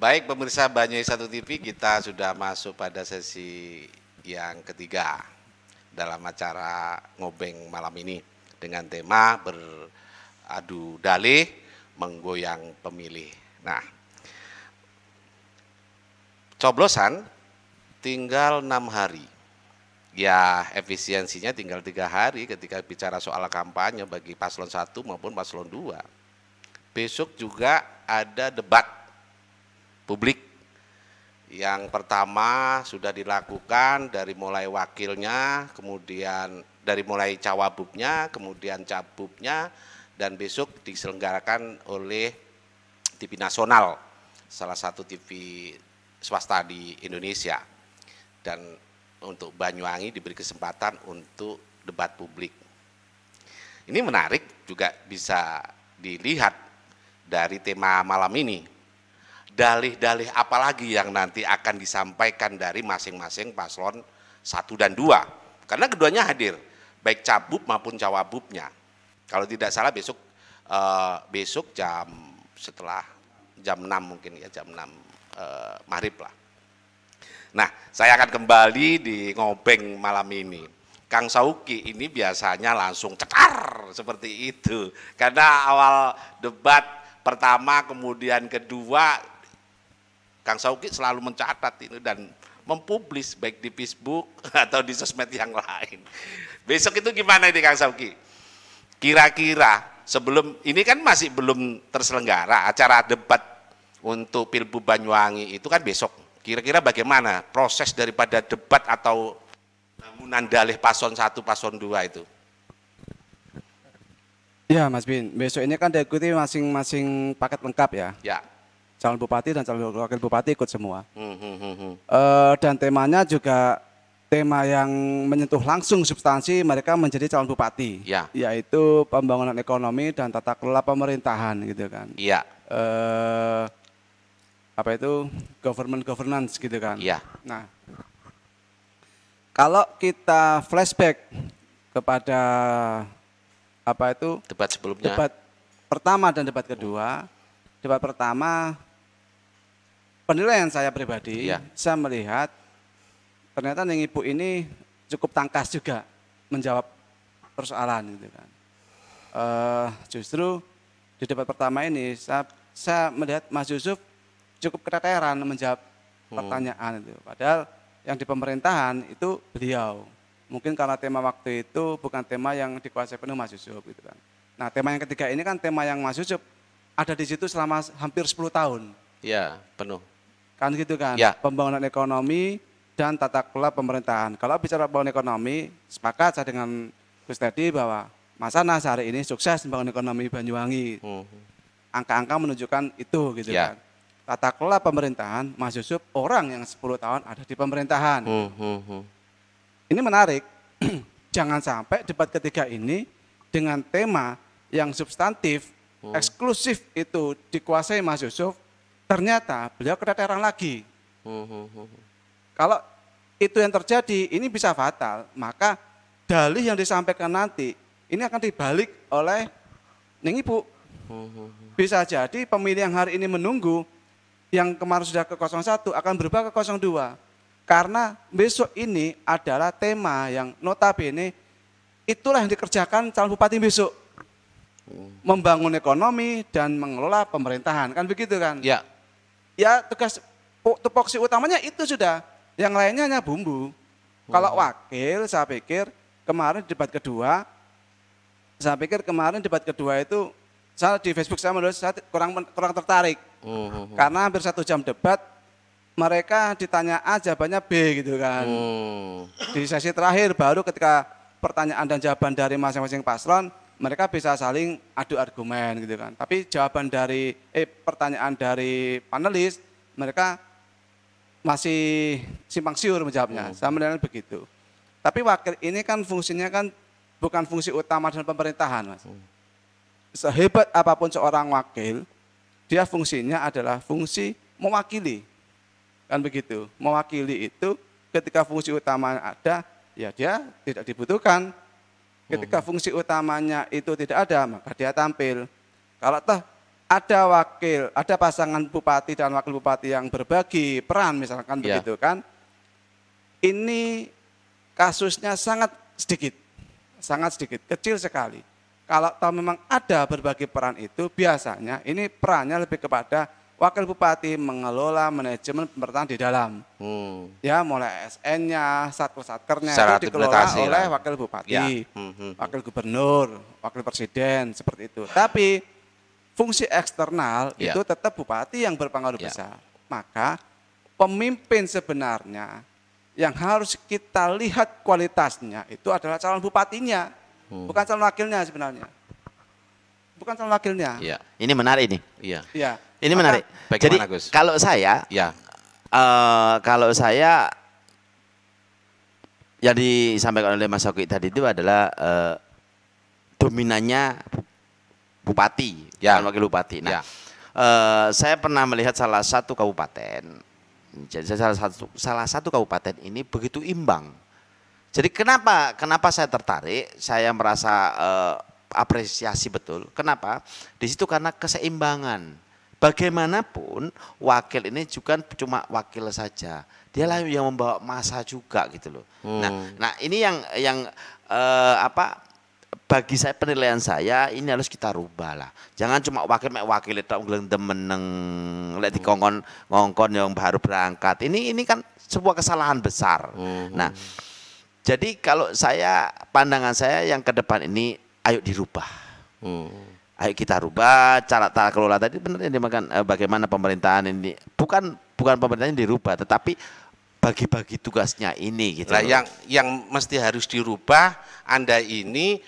Baik pemirsa Banyu 1 TV, kita sudah masuk pada sesi yang ketiga dalam acara ngobeng malam ini dengan tema beradu dalih menggoyang pemilih. Nah, coblosan tinggal 6 hari. Ya, efisiensinya tinggal 3 hari ketika bicara soal kampanye bagi paslon 1 maupun paslon 2. Besok juga ada debat publik. Yang pertama sudah dilakukan dari mulai wakilnya, kemudian dari mulai cawabupnya, kemudian cabubnya, dan besok diselenggarakan oleh TV nasional, salah satu TV swasta di Indonesia. Dan untuk Banyuwangi diberi kesempatan untuk debat publik. Ini menarik, juga bisa dilihat dari tema malam ini. Dalih-dalih apa lagi yang nanti akan disampaikan dari masing-masing paslon 1 dan 2. Karena keduanya hadir, baik cabub maupun cawabubnya. Kalau tidak salah besok setelah jam 6 mungkin ya, jam 6 maghrib lah. Nah, saya akan kembali di ngobeng malam ini. Kang Sauki ini biasanya langsung cetar seperti itu. Karena awal debat pertama kemudian kedua, Kang Sauki selalu mencatat ini dan mempublis baik di Facebook atau di sosmed yang lain. Besok itu gimana ini Kang Sauki? Kira-kira sebelum ini kan masih belum terselenggara acara debat untuk Pilbub Banyuwangi itu kan besok. Kira-kira bagaimana proses daripada debat atau bangunan dalih paslon 1, paslon 2 itu? Ya Mas Bin, besok ini kan diikuti masing-masing paket lengkap ya. Ya. Calon bupati dan calon wakil bupati ikut semua. Dan temanya juga tema yang menyentuh langsung substansi mereka menjadi calon bupati, ya. Yaitu pembangunan ekonomi dan tata kelola pemerintahan gitu kan. Iya. Apa itu governance gitu kan. Iya. Nah, kalau kita flashback kepada apa itu debat sebelumnya, debat pertama dan debat kedua. Debat pertama, penilaian saya pribadi, saya melihat ternyata Neng Ibu ini cukup tangkas juga menjawab persoalan gitu kan. Justru di debat pertama ini saya melihat Mas Yusuf cukup keteteran menjawab pertanyaan itu. Padahal yang di pemerintahan itu beliau. Mungkin karena tema waktu itu bukan tema yang dikuasai penuh Mas Yusuf gitu kan. Nah, tema yang ketiga ini kan tema yang Mas Yusuf ada di situ selama hampir 10 tahun. Iya, penuh. Kan gitu kan, ya. Pembangunan ekonomi dan tata kelola pemerintahan. Kalau bicara pembangunan ekonomi, sepakat saya dengan Gus Teddy bahwa Mas Anas hari ini sukses membangun ekonomi Banyuwangi. Angka-angka menunjukkan itu gitu kan. Tata kelola pemerintahan, Mas Yusuf orang yang 10 tahun ada di pemerintahan. Ini menarik, jangan sampai debat ketiga ini dengan tema yang substantif, eksklusif itu dikuasai Mas Yusuf, ternyata beliau keteteran lagi. Kalau itu yang terjadi, ini bisa fatal, maka dalih yang disampaikan nanti, ini akan dibalik oleh Neng Ibu. Bisa jadi pemilih yang hari ini menunggu, yang kemarin sudah ke 01 akan berubah ke 02. Karena besok ini adalah tema yang notabene itulah yang dikerjakan calon bupati besok. Membangun ekonomi dan mengelola pemerintahan, kan begitu kan? Ya. Ya tugas tupoksi utamanya itu sudah, yang lainnya hanya bumbu. Kalau wakil, saya pikir kemarin debat kedua itu saya di Facebook saya menulis saya kurang tertarik, karena hampir 1 jam debat mereka ditanya A jawabannya B gitu kan. Di sesi terakhir baru ketika pertanyaan dan jawaban dari masing-masing paslon mereka bisa saling adu argumen gitu kan. Tapi jawaban dari pertanyaan dari panelis mereka masih simpang siur menjawabnya. Saya menilai begitu. Tapi wakil ini kan fungsinya kan bukan fungsi utama dalam pemerintahan, Mas. Sehebat apapun seorang wakil, dia fungsinya adalah fungsi mewakili. Kan begitu. Mewakili itu ketika fungsi utama ada, ya dia tidak dibutuhkan. Ketika fungsi utamanya itu tidak ada, maka dia tampil. Kalau toh ada pasangan bupati dan wakil bupati yang berbagi peran misalkan begitu kan. Ini kasusnya sangat sedikit, kecil sekali. Kalau tahu memang ada berbagi peran itu biasanya ini perannya lebih kepada wakil bupati mengelola manajemen pemerintahan di dalam. Ya mulai ASN-nya, satker-satkernya itu dikelola oleh wakil bupati, wakil gubernur, wakil presiden seperti itu. Tapi fungsi eksternal itu tetap bupati yang berpengaruh besar. Maka pemimpin sebenarnya yang harus kita lihat kualitasnya itu adalah calon bupatinya, bukan calon wakilnya sebenarnya. Bukan calon wakilnya. Ya. Ini menarik nih. Iya. Ya. Ini menarik. Jadi Gus? kalau saya yang disampaikan oleh Mas Oki tadi itu adalah dominannya bupati, bukan wakil bupati. Nah, saya pernah melihat salah satu kabupaten. Jadi salah satu kabupaten ini begitu imbang. Jadi kenapa saya tertarik? Saya merasa apresiasi betul. Kenapa? Di situ karena keseimbangan. Bagaimanapun wakil ini juga cuma wakil saja. Dialah yang membawa massa juga gitu loh. Nah ini yang bagi saya penilaian saya ini harus kita rubah lah. Jangan cuma wakil itu meneng lek dikongkon ngongkon yang baru berangkat. Ini kan sebuah kesalahan besar. Nah, jadi kalau pandangan saya yang ke depan ini ayo dirubah. Ayo kita rubah cara kelola tadi benar yang dimakan bagaimana pemerintahan ini bukan pemerintahan yang dirubah tetapi bagi-bagi tugasnya ini gitu. Nah, yang mesti harus dirubah Anda ini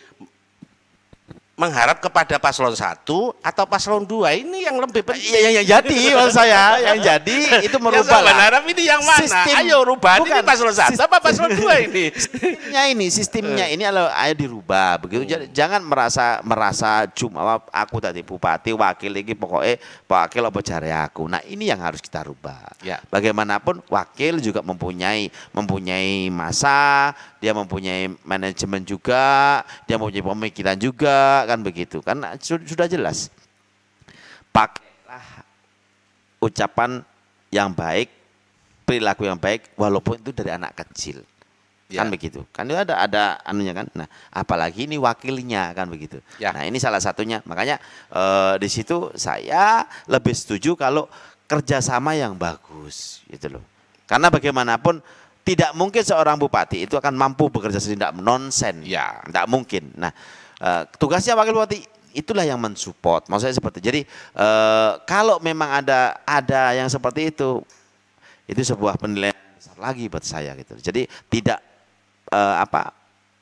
mengharap kepada paslon 1 atau paslon 2 ini yang lebih penting. Yang jadi maksud saya, yang jadi itu merubah lah. Harap ini yang mana? Ayo rubah ini paslon 1 apa paslon 2 ini? Sistemnya ini ayo dirubah begitu. Jangan merasa cuma aku tadi bupati wakil ini pokoknya wakil apa jare aku. Nah, ini yang harus kita rubah. Ya. Bagaimanapun wakil juga mempunyai masa, dia mempunyai manajemen juga, dia mempunyai pemikiran juga. Kan begitu kan sudah jelas pakailah ucapan yang baik, perilaku yang baik walaupun itu dari anak kecil kan begitu kan itu ada anunya kan. Nah apalagi ini wakilnya kan begitu. Nah ini salah satunya makanya di situ saya lebih setuju kalau kerjasama yang bagus gitu loh, karena bagaimanapun tidak mungkin seorang bupati itu akan mampu bekerja sendiri, tidak nonsen, tidak mungkin. Nah tugasnya wakil bupati itulah yang mensupport, maksudnya seperti jadi kalau memang ada yang seperti itu sebuah penilaian besar lagi buat saya gitu. Jadi tidak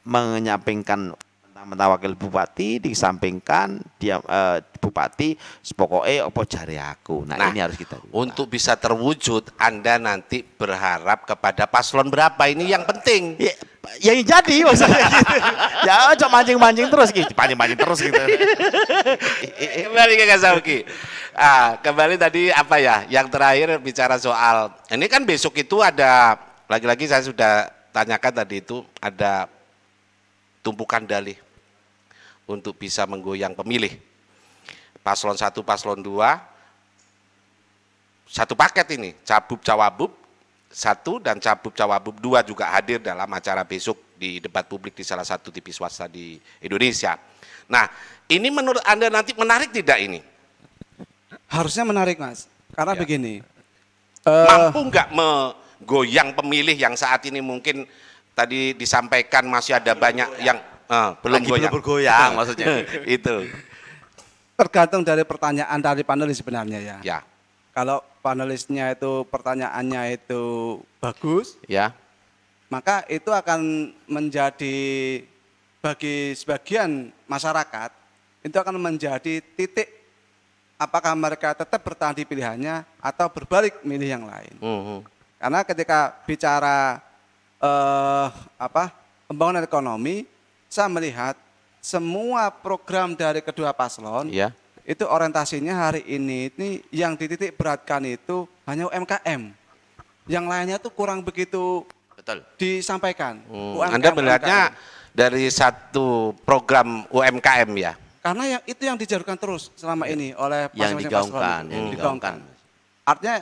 menyampingkan mentah wakil bupati, disampingkan dia bupati pokoknya opo jare aku. Nah ini harus kita rubah. Untuk bisa terwujud Anda nanti berharap kepada paslon berapa ini yang penting. Yang jadi maksudnya gitu. Ya coba mancing-mancing terus gitu, mancing-mancing terus gitu. Kembali ke Kasauki. Kembali tadi apa ya? Yang terakhir bicara soal ini kan besok itu ada lagi-lagi saya sudah tanyakan tadi itu ada tumpukan dalih untuk bisa menggoyang pemilih. Paslon 1, paslon 2 satu paket ini, cabub cawabub 1 dan cabub cawabub 2 juga hadir dalam acara besok di debat publik di salah satu TV swasta di Indonesia. Nah, ini menurut Anda nanti menarik tidak ini? Harusnya menarik, Mas. Karena begini. Mampu nggak menggoyang pemilih yang saat ini mungkin tadi disampaikan masih ada banyak yang belum bergoyang maksudnya. Itu. Tergantung dari pertanyaan dari panelis sebenarnya ya. Ya. Kalau panelisnya itu pertanyaannya itu bagus, maka itu akan menjadi bagi sebagian masyarakat itu akan menjadi titik apakah mereka tetap bertahan di pilihannya atau berbalik milih yang lain. Karena ketika bicara pembangunan ekonomi, saya melihat semua program dari kedua paslon itu orientasinya hari ini yang dititik beratkan itu hanya UMKM. Yang lainnya tuh kurang begitu disampaikan. Anda melihatnya dari satu program UMKM ya? Karena itu yang dijarukan terus selama ini oleh Yang masing-masing digaungkan, paslon. yang digaungkan. Artinya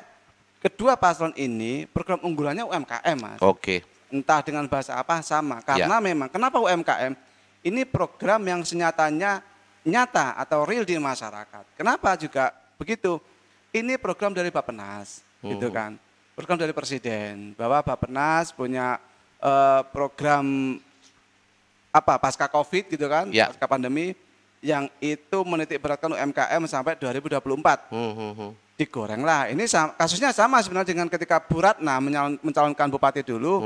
kedua paslon ini program unggulannya UMKM, Mas. Oke. Entah dengan bahasa apa sama. Karena memang kenapa UMKM? Ini program yang senyatanya nyata atau real di masyarakat. Kenapa juga begitu? Ini program dari Bappenas, gitu kan. Program dari Presiden bahwa Bappenas punya program pasca Covid gitu kan, pasca pandemi yang itu menitik beratkan UMKM sampai 2024. Digoreng lah. Ini kasusnya sama sebenarnya dengan ketika Bu Ratna mencalonkan bupati dulu.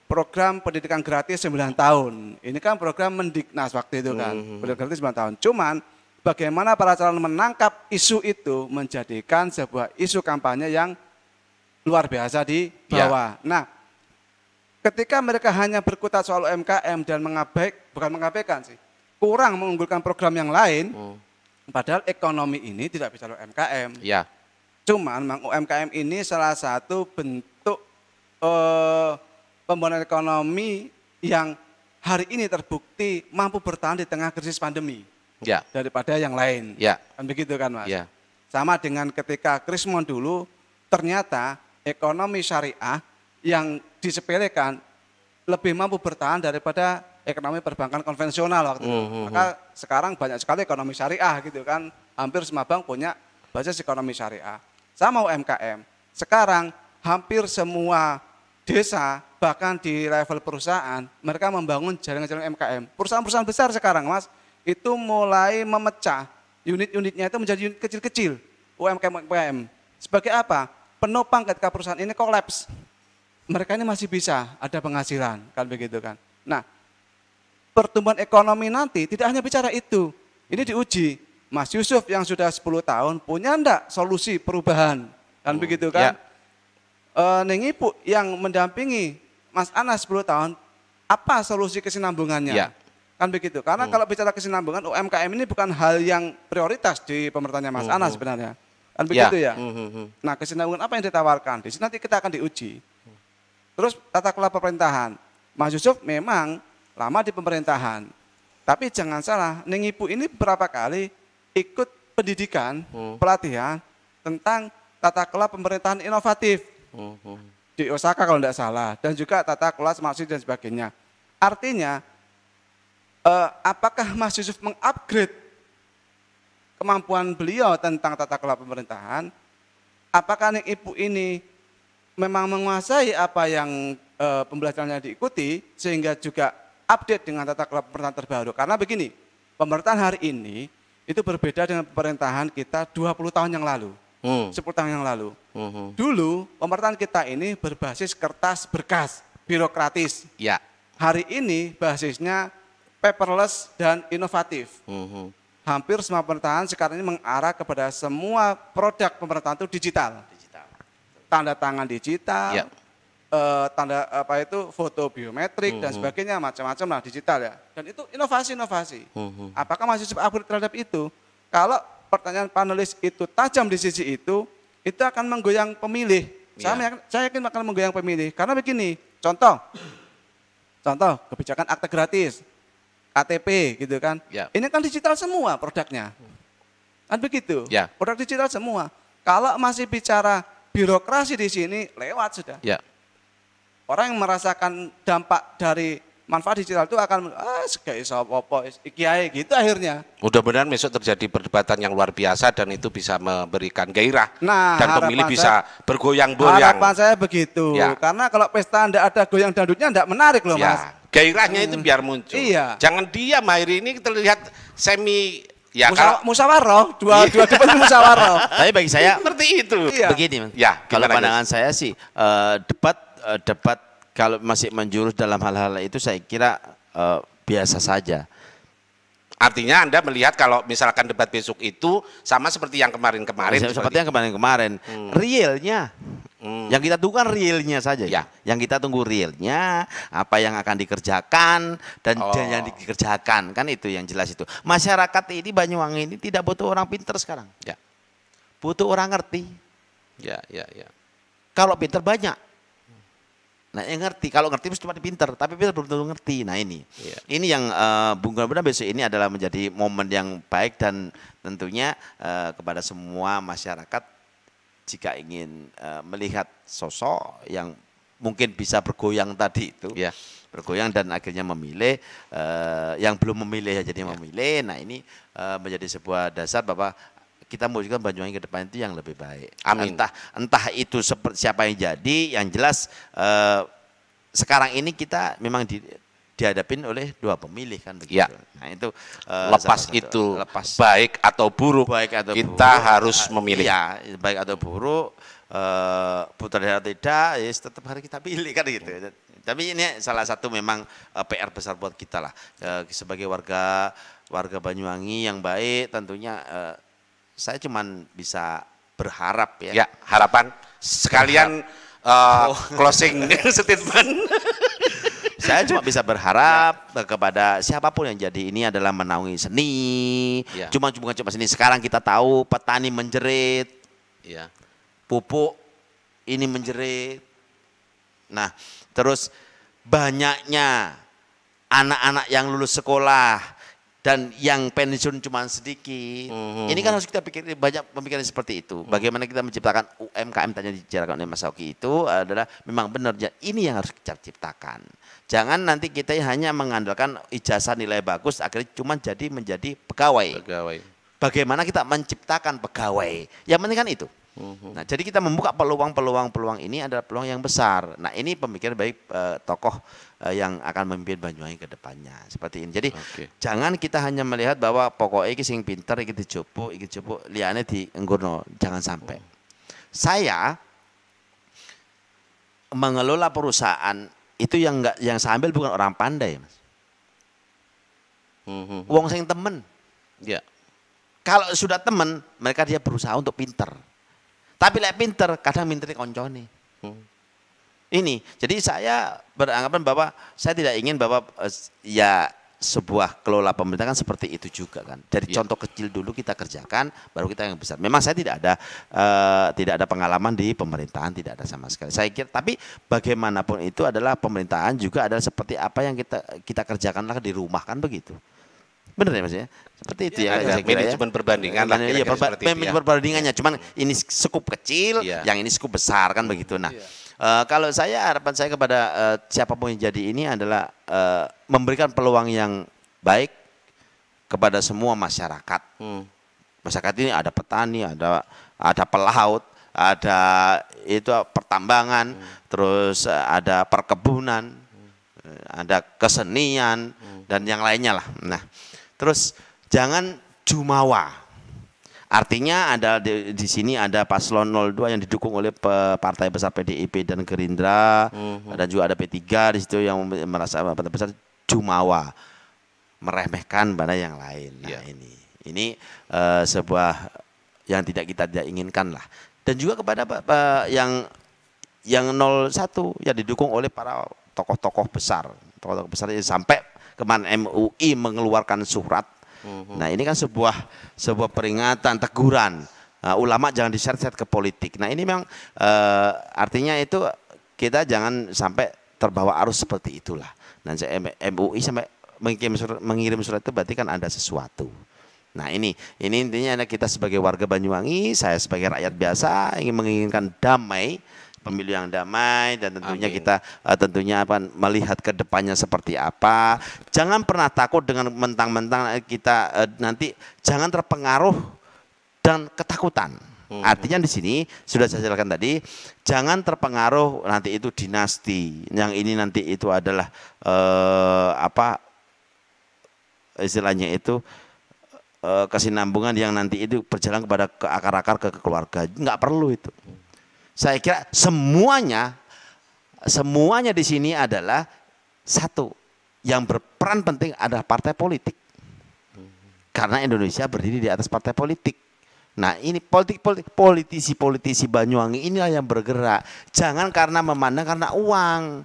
Program pendidikan gratis 9 tahun. Ini kan program Mendiknas waktu itu kan. Pendidikan gratis 9 tahun. Cuman bagaimana para calon menangkap isu itu menjadikan sebuah isu kampanye yang luar biasa di bawah. Nah, ketika mereka hanya berkutat soal UMKM dan bukan mengabaikan sih, kurang mengunggulkan program yang lain, padahal ekonomi ini tidak bisa UMKM. Ya. Cuman UMKM ini salah satu bentuk pembangunan ekonomi yang hari ini terbukti mampu bertahan di tengah krisis pandemi. Ya. Daripada yang lain. Ya. Kan begitu kan, Mas? Ya. Sama dengan ketika Krismon dulu, ternyata ekonomi syariah yang disepelekan lebih mampu bertahan daripada ekonomi perbankan konvensional waktu itu. Maka sekarang banyak sekali ekonomi syariah gitu kan. Hampir semua bank punya basis ekonomi syariah. Sama UMKM. Sekarang hampir semua desa bahkan di level perusahaan mereka membangun jaringan-jaringan UMKM. Perusahaan-perusahaan besar sekarang, Mas, itu mulai memecah unit-unitnya itu menjadi unit kecil-kecil UMKM. Sebagai apa? Penopang ketika perusahaan ini kolaps. Mereka ini masih bisa ada penghasilan, kan begitu kan. Nah, pertumbuhan ekonomi nanti tidak hanya bicara itu. Ini diuji. Mas Yusuf yang sudah 10 tahun punya enggak solusi perubahan? Kan begitu kan? Neng Ibu yang mendampingi Mas Anas 10 tahun, apa solusi kesinambungannya? Ya. Kan begitu. Karena kalau bicara kesinambungan, UMKM ini bukan hal yang prioritas di pemerintahnya Mas Anas sebenarnya. Kan begitu ya? Nah, kesinambungan apa yang ditawarkan? Di sini nanti kita akan diuji. Terus tata kelola pemerintahan. Mas Yusuf memang lama di pemerintahan. Tapi jangan salah, Neng Ibu ini berapa kali ikut pendidikan, pelatihan tentang tata kelola pemerintahan inovatif. Di Osaka kalau tidak salah. Dan juga tata kelola smart city dan sebagainya. Artinya, apakah Mas Yusuf mengupgrade kemampuan beliau tentang tata kelola pemerintahan? Apakah Neng Ibu ini memang menguasai apa yang pembelajarannya diikuti sehingga juga update dengan tata kelola pemerintahan terbaru. Karena begini, pemerintahan hari ini itu berbeda dengan pemerintahan kita 20 tahun yang lalu, 10 tahun yang lalu. Dulu pemerintahan kita ini berbasis kertas berkas, birokratis. Ya. Hari ini basisnya paperless dan inovatif. Hampir semua pemerintahan sekarang ini mengarah kepada semua produk pemerintahan itu digital. Tanda tangan digital, tanda foto biometrik dan sebagainya, macam-macam lah digital ya. Dan itu inovasi-inovasi. Apakah Mas Yusuf upgrade terhadap itu? Kalau pertanyaan panelis itu tajam di sisi itu akan menggoyang pemilih. Saya yakin akan menggoyang pemilih. Karena begini, contoh kebijakan akte gratis, KTP gitu kan. Ini kan digital semua produknya. Kan begitu. Produk digital semua. Kalau masih bicara birokrasi di sini lewat sudah. Orang yang merasakan dampak dari manfaat digital itu akan kiai gitu akhirnya. Mudah-mudahan besok terjadi perdebatan yang luar biasa dan itu bisa memberikan gairah dan pemilih bisa bergoyang-goyang. Harapan saya begitu. Karena kalau pesta tidak ada goyang dangdutnya tidak menarik loh Mas. Gairahnya itu biar muncul. Jangan diam, hari ini kita lihat semi musyawarah, dua debat musyawarah. Tapi bagi saya seperti itu. Begini, kalau pandangan saya sih debat kalau masih menjurus dalam hal-hal itu saya kira biasa saja. Artinya Anda melihat kalau misalkan debat besok itu sama seperti yang kemarin-kemarin. Seperti yang kemarin-kemarin. Realnya. Yang kita tunggu kan realnya saja. Yang kita tunggu realnya, apa yang akan dikerjakan dan yang dikerjakan, kan itu yang jelas itu. Masyarakat ini Banyuwangi ini tidak butuh orang pintar sekarang. Butuh orang ngerti. Kalau pintar banyak. Nah, yang ngerti, kalau ngerti mesti cuma pinter, tapi pinter belum tentu ngerti. Nah ini yang mudah-mudahan besok ini adalah menjadi momen yang baik dan tentunya kepada semua masyarakat jika ingin melihat sosok yang mungkin bisa bergoyang tadi itu, bergoyang dan akhirnya memilih, yang belum memilih jadi memilih. Nah ini menjadi sebuah dasar bahwa kita mewujudkan Banyuwangi ke depan itu yang lebih baik. Amin. Entah itu siapa yang jadi, yang jelas sekarang ini kita memang dihadapin oleh dua pemilih kan begitu. Ya. Nah itu Lepas itu baik atau buruk, kita harus memilih. Ya, baik atau buruk, putra daerah tidak, ya tetap harus kita pilih kan gitu. Tapi ini salah satu memang PR besar buat kita lah sebagai warga Banyuwangi yang baik tentunya. Saya cuman bisa berharap ya. Ya, harapan sekalian closing statement. Saya cuma bisa berharap kepada siapapun yang jadi ini adalah menaungi seni. Bukan cuma seni. Sekarang kita tahu petani menjerit, pupuk ini menjerit. Nah, terus banyaknya anak-anak yang lulus sekolah dan yang pensiun cuma sedikit. Ini kan harus kita pikir, banyak pemikiran seperti itu. Bagaimana kita menciptakan UMKM tadi dibicarakan oleh Mas Oki itu adalah memang benar. Ini yang harus kita ciptakan. Jangan nanti kita hanya mengandalkan ijazah nilai bagus akhirnya cuma menjadi pegawai. Bagaimana kita menciptakan pegawai? Yang penting kan itu. Nah, jadi kita membuka peluang ini adalah peluang yang besar. Nah, ini pemikiran baik tokoh yang akan memimpin Banyuwangi ke depannya. Seperti ini. Jadi jangan kita hanya melihat bahwa pokoknya iki sing pinter, iki dijupuk, liyane dienggono. Jangan sampai. Saya mengelola perusahaan itu yang saya ambil bukan orang pandai, Mas. Wong sing temen. Kalau sudah temen, mereka dia berusaha untuk pinter. Tapi lek pinter, kadang minternya koncone. Ini, jadi saya beranggapan bahwa saya tidak ingin bahwa ya sebuah kelola pemerintah kan seperti itu juga kan. Dari contoh kecil dulu kita kerjakan, baru kita yang besar. Memang saya tidak ada pengalaman di pemerintahan, tidak ada sama sekali. Saya kira, tapi bagaimanapun itu adalah pemerintahan juga adalah seperti apa yang kita kerjakanlah di rumah kan begitu. Benar ya Mas ya? Seperti itu ya. Manajemen perbandingan lah. Manajemen perbandingannya. Cuman ini skup kecil, yang ini skup besar kan begitu. Nah, kalau harapan saya kepada siapapun yang jadi ini adalah memberikan peluang yang baik kepada semua masyarakat. Masyarakat ini ada petani, ada pelaut, ada itu pertambangan, terus ada perkebunan, ada kesenian dan yang lainnya lah. Nah, terus jangan jumawa. Artinya ada di sini ada paslon 02 yang didukung oleh partai besar PDIP dan Gerindra, dan juga ada P3 di situ yang merasa partai besar jumawa, meremehkan pada yang lain. Nah, ini sebuah yang tidak inginkan lah. Dan juga kepada yang 01 yang didukung oleh para tokoh-tokoh besar sampai kemarin MUI mengeluarkan surat. Nah, ini kan sebuah peringatan, teguran. Ulama jangan diseret-seret ke politik. Nah, ini memang artinya itu kita jangan sampai terbawa arus seperti itulah. Dan MUI sampai mengirim surat itu berarti kan ada sesuatu. Nah, ini intinya kita sebagai warga Banyuwangi, saya sebagai rakyat biasa ingin menginginkan damai, pemilu yang damai, dan tentunya kita melihat ke depannya seperti apa. Jangan pernah takut dengan mentang-mentang kita nanti jangan terpengaruh dan ketakutan. Artinya di sini sudah saya jelaskan tadi, jangan terpengaruh nanti itu dinasti, yang ini nanti itu adalah istilahnya itu kesinambungan yang nanti itu berjalan kepada akar-akar ke keluarga. Nggak perlu itu. Saya kira semuanya di sini adalah satu, yang berperan penting adalah partai politik. Karena Indonesia berdiri di atas partai politik. Nah, ini politisi Banyuwangi inilah yang bergerak. Jangan karena memandang karena uang.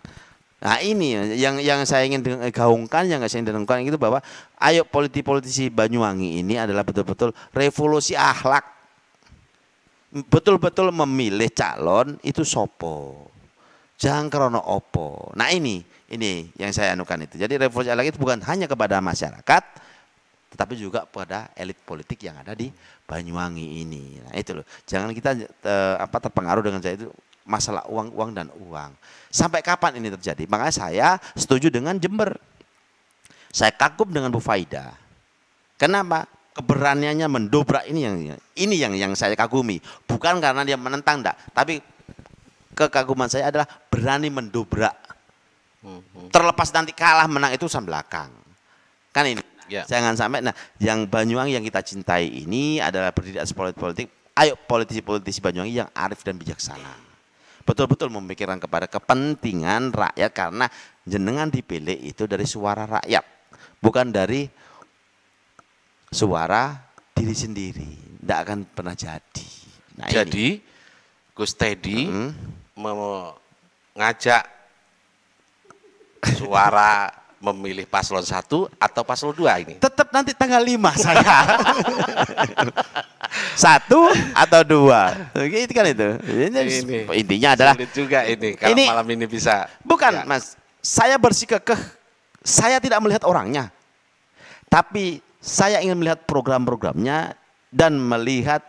Nah, ini yang saya ingin gaungkan, yang saya ingin dengungkan itu bahwa ayo politisi Banyuwangi ini adalah betul-betul revolusi akhlak. Betul-betul memilih calon itu sopo. Jangan krono opo. Nah ini yang saya anukan itu. Jadi revolusi akhlak itu bukan hanya kepada masyarakat, tetapi juga pada elit politik yang ada di Banyuwangi ini. Nah itu loh. Jangan kita terpengaruh dengan saya itu masalah uang dan uang. Sampai kapan ini terjadi? Makanya saya setuju dengan Jember. Saya kagum dengan Bu Faida. Kenapa? Keberaniannya mendobrak ini yang saya kagumi. Bukan karena dia menentang enggak, tapi kekaguman saya adalah berani mendobrak. Terlepas nanti kalah menang itu urusan belakang. Kan ini. Ya. Jangan sampai yang Banyuwangi yang kita cintai ini adalah berdiri atas politik. Ayo politisi-politisi Banyuwangi yang arif dan bijaksana. Betul-betul memikirkan kepada kepentingan rakyat karena jenengan dipilih itu dari suara rakyat, bukan dari suara diri sendiri. Tidak akan pernah jadi. Nah, jadi Gus Teddy mengajak suara memilih paslon 1 atau paslon 2 ini? Tetap nanti tanggal 5 saya. 1 atau 2. Gitu kan itu. Intinya adalah sulit juga ini kalau malam ini bisa. Bukan, Mas. Saya bersikukuh. Saya tidak melihat orangnya. Tapi saya ingin melihat program-programnya dan melihat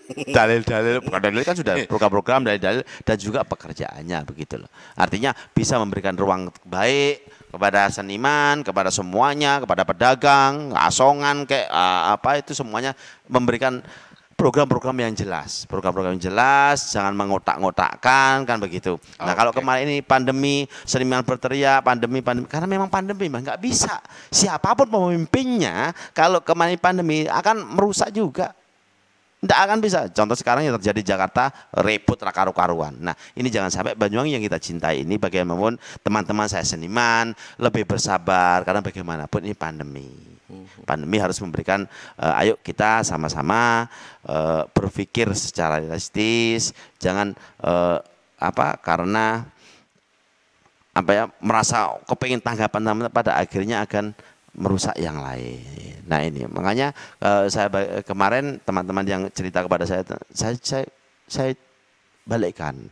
dalil-dalil, bukan dalil kan sudah program-program dalil-dalil dan juga pekerjaannya begitu loh. Artinya bisa memberikan ruang baik kepada seniman, kepada semuanya, kepada pedagang, asongan kayak apa itu semuanya memberikan program-program yang jelas, jangan mengotak-ngotakkan kan begitu. Nah kalau kemarin ini pandemi, seniman berteriak pandemi karena memang pandemi nggak bisa. Siapapun pemimpinnya kalau kemarin pandemi akan merusak juga. Tidak akan bisa. Contoh sekarang yang terjadi di Jakarta, repot karu-karuan. Nah ini jangan sampai Banyuwangi yang kita cintai ini bagaimanapun teman-teman saya seniman lebih bersabar karena bagaimanapun ini pandemi. Pandemi harus memberikan, ayo kita sama-sama berpikir secara realistis, jangan karena merasa kepengen tanggapan pada akhirnya akan merusak yang lain. Nah ini makanya saya kemarin teman-teman yang cerita kepada saya balikkan.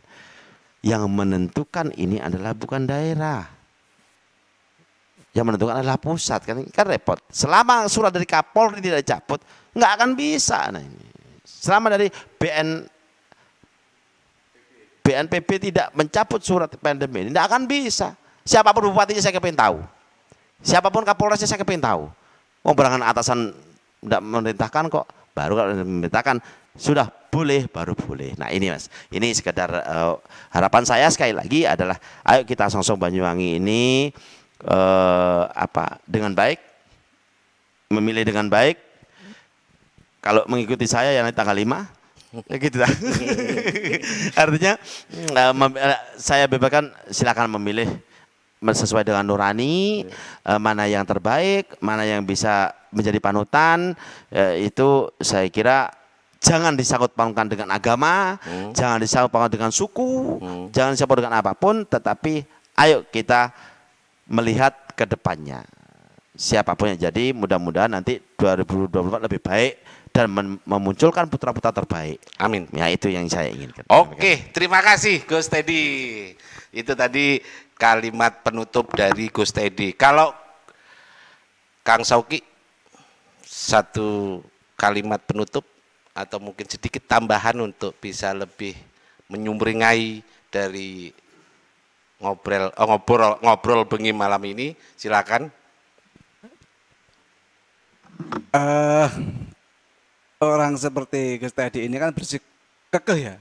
Yang menentukan ini adalah bukan daerah. Yang menentukan adalah pusat kan repot. Selama surat dari Kapolri tidak dicabut, nggak akan bisa. Nah ini. Selama dari BNPB tidak mencabut surat pandemi ini, nggak akan bisa. Siapapun bupatinya saya kepengen tahu. Siapapun Kapolresnya saya kepengen tahu. Mau berangan atasan tidak memerintahkan kok, baru kalau memerintahkan sudah boleh, baru boleh. Nah ini Mas, ini sekedar harapan saya sekali lagi adalah ayo kita songsong Banyuwangi ini dengan baik, memilih dengan baik. Kalau mengikuti saya yang tanggal 5 gitu lah. Artinya saya bebaskan silakan memilih sesuai dengan nurani, mana yang terbaik, mana yang bisa menjadi panutan, itu saya kira jangan disangkut pautkan dengan agama, jangan disangkut pautkan dengan suku, jangan disangkut dengan apapun, tetapi ayo kita melihat ke depannya. Siapapun yang jadi, mudah-mudahan nanti 2024 lebih baik dan memunculkan putra-putra terbaik. Amin. Ya itu yang saya inginkan. Oke, terima kasih Gus Teddy. Itu tadi kalimat penutup dari Gus Teddy. Kalau Kang Sauki satu kalimat penutup atau mungkin sedikit tambahan untuk bisa lebih menyumringai dari ngobrol bengi malam ini, silakan. Orang seperti Gus Teddy ini kan bersikukuh ya.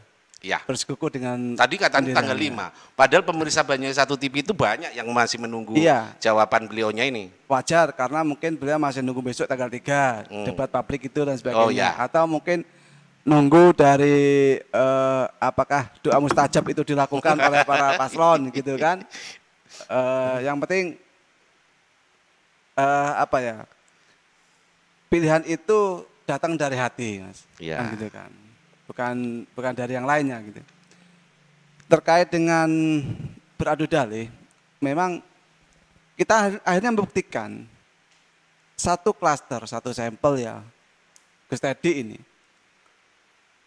Ya. Bersikukuh dengan tadi kata tanggal 5. Padahal pemirsa Banyuwangi 1 TV itu banyak yang masih menunggu jawaban beliaunya ini. Wajar karena mungkin beliau masih nunggu besok tanggal 3 debat publik itu dan sebagainya. Atau mungkin nunggu dari apakah doa mustajab itu dilakukan oleh para paslon gitu kan. Yang penting pilihan itu datang dari hati, Mas. Ya. Kan gitu kan. Bukan dari yang lainnya gitu. Terkait dengan beradu dalih, memang kita akhirnya membuktikan satu klaster, satu sampel ya Gus Teddy ini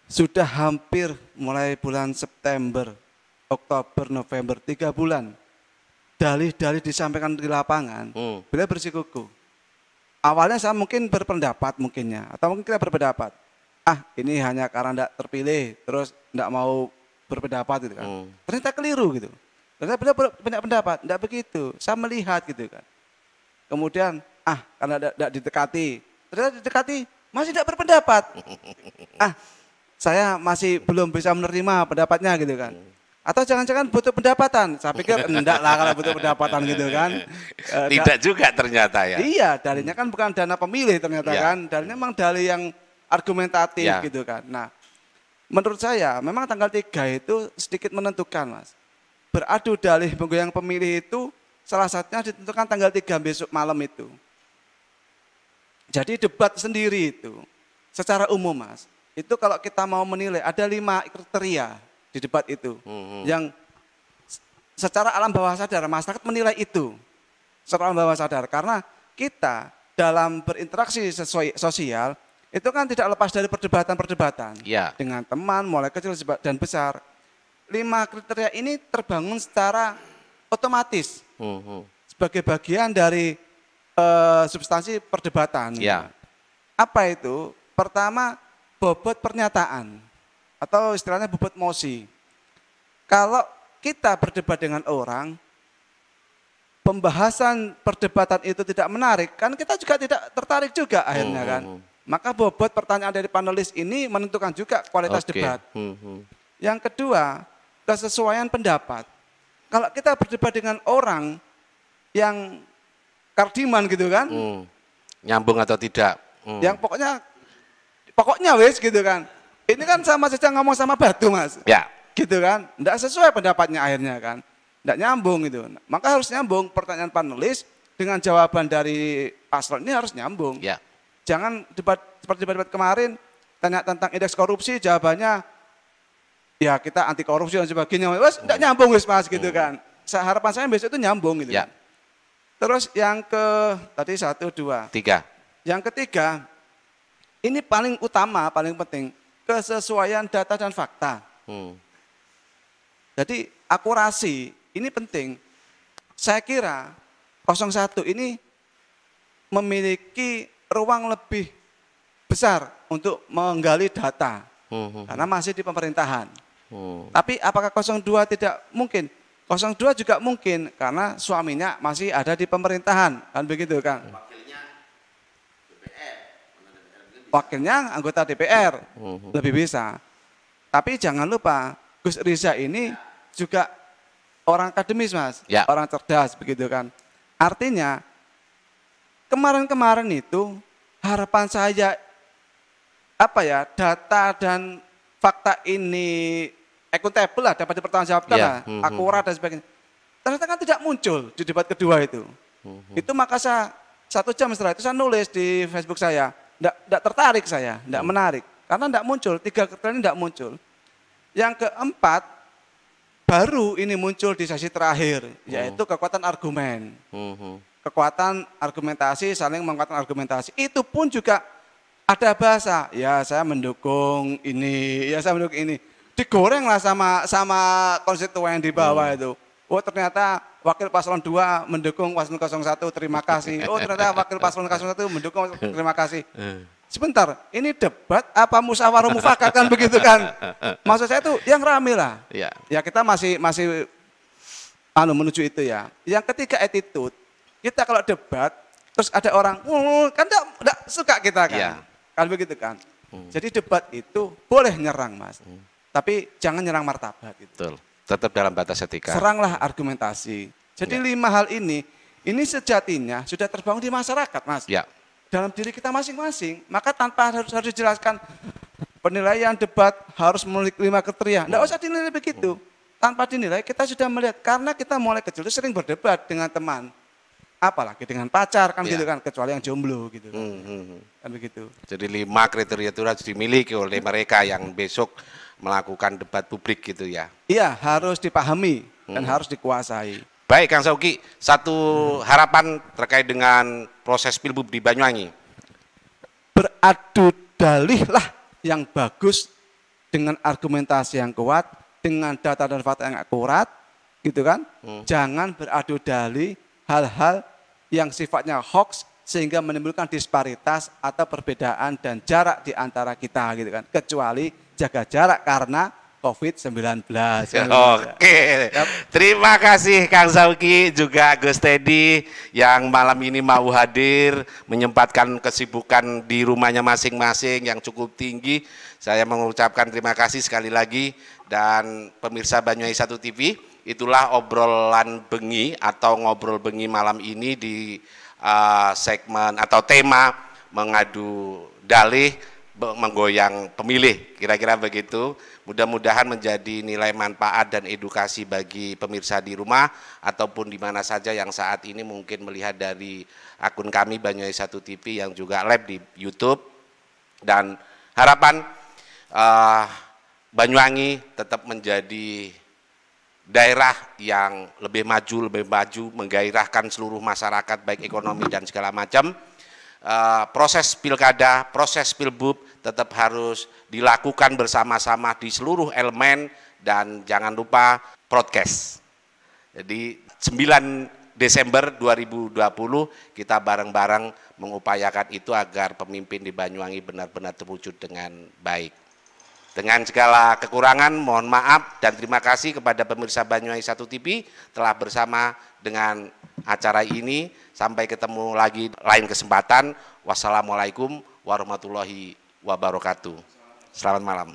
sudah hampir mulai bulan September, Oktober, November, 3 bulan. Dalih-dalih disampaikan di lapangan, beliau bersikuku. Awalnya saya mungkin berpendapat mungkinnya, atau mungkin kita berpendapat, ini hanya karena tidak terpilih, terus tidak mau berpendapat gitu kan. Ternyata keliru gitu. Ternyata beliau punya pendapat, tidak begitu. Saya melihat gitu kan. Kemudian, karena tidak didekati, ternyata didekati masih tidak berpendapat. Saya masih belum bisa menerima pendapatnya gitu kan. Atau jangan-jangan butuh pendapatan. Saya pikir enggak lah kalau butuh pendapatan gitu kan. Tidak juga ternyata ya. Iya, dalihnya kan bukan dana pemilih ternyata kan. Dalihnya memang dalih yang argumentatif gitu kan. Nah, menurut saya memang tanggal 3 itu sedikit menentukan, Mas. Beradu dalih menggoyang pemilih itu salah satunya ditentukan tanggal 3 besok malam itu. Jadi debat sendiri itu secara umum, Mas. Itu kalau kita mau menilai ada 5 kriteria di debat itu yang secara alam bawah sadar masyarakat menilai itu secara alam bawah sadar karena kita dalam berinteraksi sosial itu kan tidak lepas dari perdebatan-perdebatan dengan teman mulai kecil dan besar. 5 kriteria ini terbangun secara otomatis sebagai bagian dari substansi perdebatan. Apa itu? Pertama, bobot pernyataan atau istilahnya bobot mosi. Kalau kita berdebat dengan orang, pembahasan perdebatan itu tidak menarik, kan kita juga tidak tertarik juga akhirnya kan. Maka bobot pertanyaan dari panelis ini menentukan juga kualitas debat. Yang kedua, kesesuaian pendapat. Kalau kita berdebat dengan orang yang kardiman gitu kan, nyambung atau tidak, yang pokoknya wes gitu kan. Ini kan sama saja ngomong sama batu, Mas. Gitu kan. Tidak sesuai pendapatnya akhirnya kan. Tidak nyambung gitu. Maka harus nyambung pertanyaan panelis dengan jawaban dari paslon ini harus nyambung. Jangan seperti debat kemarin tanya tentang indeks korupsi jawabannya ya kita anti korupsi dan sebagainya. Wes tidak nyambung wes, Mas gitu kan. Harapan saya besok itu nyambung gitu kan. Terus yang tadi 1, 2, 3. Yang ketiga ini paling utama, paling penting. Kesesuaian data dan fakta. Jadi akurasi ini penting. Saya kira 01 ini memiliki ruang lebih besar untuk menggali data. Karena masih di pemerintahan. Tapi apakah 02 tidak mungkin? 02 juga mungkin karena suaminya masih ada di pemerintahan. Kan begitu kan? Wakilnya anggota DPR lebih bisa. Tapi jangan lupa Gus Riza ini juga orang akademis, Mas, orang cerdas begitu kan. Artinya kemarin-kemarin itu harapan saya data dan fakta ini akuntabel lah, dapat dipertanggungjawabkan lah, akurat dan sebagainya. Ternyata kan tidak muncul di debat kedua itu. Itu maka saya 1 jam setelah itu saya nulis di Facebook saya. Tidak tertarik saya, tidak menarik. Karena tidak muncul, 3 kriteria ini tidak muncul. Yang keempat, baru ini muncul di sesi terakhir, yaitu kekuatan argumen. Kekuatan argumentasi, saling menguatkan argumentasi. Itu pun juga ada bahasa, ya saya mendukung ini, ya saya mendukung ini. Digoreng lah sama konstituen di bawah itu. Oh ternyata wakil paslon 2 mendukung paslon 01, terima kasih. Oh ternyata wakil paslon 01 mendukung, terima kasih. Sebentar, ini debat apa musyawarah mufakat kan begitu kan? Maksud saya itu yang rame lah. Ya kita masih menuju itu ya. Yang ketiga attitude. Kita kalau debat terus ada orang kan enggak suka kita kan. Kan begitu kan. Jadi debat itu boleh nyerang, Mas. Tapi jangan nyerang martabat gitu. Betul. Tetap dalam batas etika. Seranglah argumentasi. Jadi 5 hal ini sejatinya sudah terbangun di masyarakat, Mas. Dalam diri kita masing-masing. Maka tanpa harus dijelaskan penilaian debat harus memiliki 5 kriteria. Tidak usah dinilai begitu. Tanpa dinilai kita sudah melihat. Karena kita mulai kecil itu sering berdebat dengan teman. Apalagi dengan pacar kan gitu kan. Kecuali yang jomblo gitu kan. Kan begitu. Jadi 5 kriteria itu harus dimiliki oleh mereka yang besok melakukan debat publik gitu ya. Iya, harus dipahami dan harus dikuasai. Baik Kang Sauki, satu harapan terkait dengan proses Pilbub di Banyuwangi. Beradu dalih lah yang bagus dengan argumentasi yang kuat, dengan data dan fakta yang akurat, gitu kan? Jangan beradu dalih hal-hal yang sifatnya hoax sehingga menimbulkan disparitas atau perbedaan dan jarak di antara kita, gitu kan? Kecuali jaga jarak karena COVID-19. Oke, terima kasih Kang Zauki juga Gus Teddy yang malam ini mau hadir menyempatkan kesibukan di rumahnya masing-masing yang cukup tinggi. Saya mengucapkan terima kasih sekali lagi dan pemirsa Banyuwangi 1 TV, itulah obrolan bengi atau ngobrol bengi malam ini di segmen atau tema mengadu dalih menggoyang pemilih, kira-kira begitu. Mudah-mudahan menjadi nilai manfaat dan edukasi bagi pemirsa di rumah ataupun di mana saja yang saat ini mungkin melihat dari akun kami Banyuwangi 1 TV yang juga live di YouTube. Dan harapan Banyuwangi tetap menjadi daerah yang lebih maju, menggairahkan seluruh masyarakat baik ekonomi dan segala macam. Proses pilkada, proses pilbub tetap harus dilakukan bersama-sama di seluruh elemen dan jangan lupa broadcast. Jadi 9 Desember 2020 kita bareng-bareng mengupayakan itu agar pemimpin di Banyuwangi benar-benar terwujud dengan baik. Dengan segala kekurangan mohon maaf dan terima kasih kepada pemirsa Banyuwangi 1 TV telah bersama dengan acara ini. Sampai ketemu lagi lain kesempatan. Wassalamualaikum warahmatullahi wabarakatuh. Selamat malam.